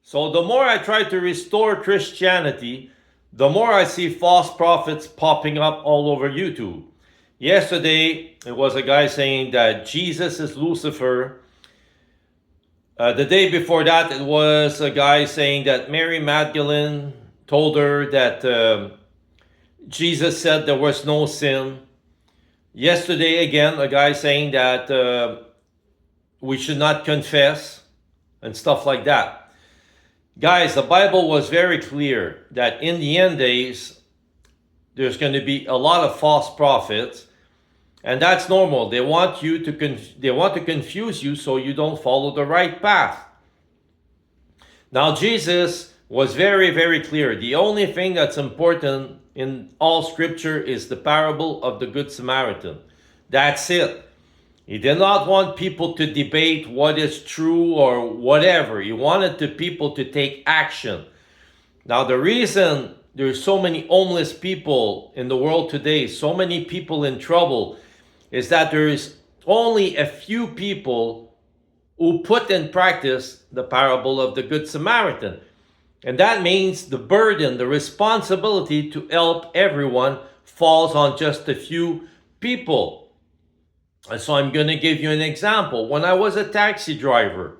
So the more I try to restore Christianity, the more I see false prophets popping up all over YouTube. Yesterday, it was a guy saying that Jesus is Lucifer. The day before that, it was a guy saying that Mary Magdalene told her that Jesus said there was no sin. Yesterday, again, a guy saying that we should not confess and stuff like that. Guys, the Bible was very clear that in the end days, there's going to be a lot of false prophets, and that's normal. They want you to confuse you so you don't follow the right path. Now, Jesus was very, very clear. The only thing that's important in all Scripture is the parable of the Good Samaritan. That's it. He did not want people to debate what is true or whatever. He wanted the people to take action. Now, the reason there's so many homeless people in the world today, so many people in trouble, is that there's only a few people who put in practice the parable of the Good Samaritan. And that means the burden, the responsibility to help everyone falls on just a few people. And so I'm going to give you an example. When I was a taxi driver,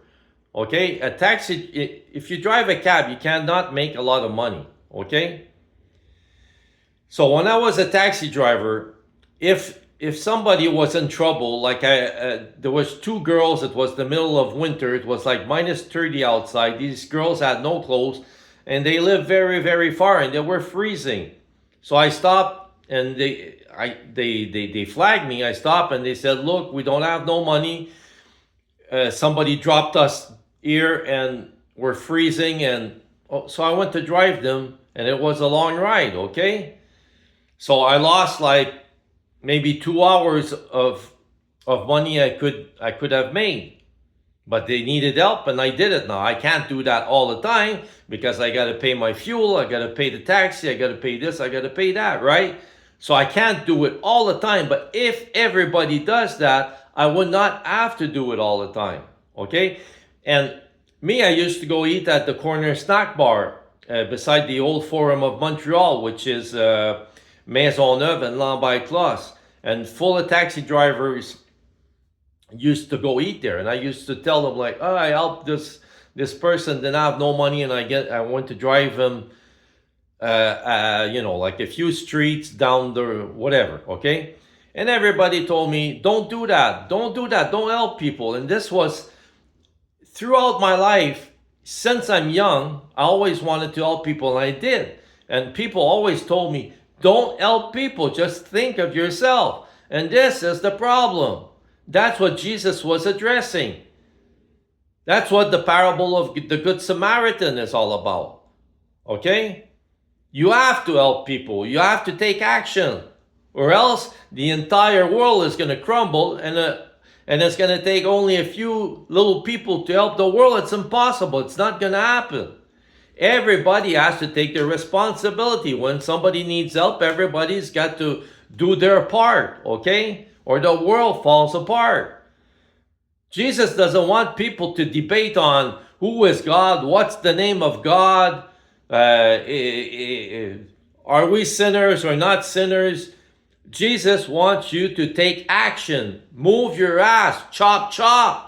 okay, if you drive a cab, you cannot make a lot of money, okay? So when I was a taxi driver, if somebody was in trouble, like there was two girls, it was the middle of winter, it was like minus 30 outside. These girls had no clothes, and they lived very, very far, and they were freezing. So I stopped, and they flagged me. I stopped, and they said, look, we don't have no money. Somebody dropped us here, and we're freezing. And so I went to drive them, and it was a long ride, okay? So I lost like maybe 2 hours of money I could have made. But they needed help, and I did it. Now, I can't do that all the time because I got to pay my fuel, I got to pay the taxi, I got to pay this, I got to pay that, right? So I can't do it all the time. But if everybody does that, I would not have to do it all the time, okay? And me, I used to go eat at the corner snack bar beside the old Forum of Montreal, which is Maisonneuve and Lambaye-Closse, and full of taxi drivers used to go eat there. And I used to tell them like, oh, I helped this person, didn't have no money, and I went to drive him like a few streets down the whatever, okay? And everybody told me, don't do that, don't help people. And this was throughout my life. Since I'm young, I always wanted to help people, and I did. And people always told me, don't help people, just think of yourself. And this is the problem. That's what Jesus was addressing. That's what the parable of the Good Samaritan is all about, okay? You have to help people. You have to take action, or else the entire world is going to crumble, and it's going to take only a few little people to help the world. It's impossible. It's not going to happen. Everybody has to take their responsibility. When somebody needs help, everybody's got to do their part, okay? Or the world falls apart. Jesus doesn't want people to debate on who is God, what's the name of God, are we sinners or not sinners? Jesus wants you to take action. Move your ass. Chop, chop.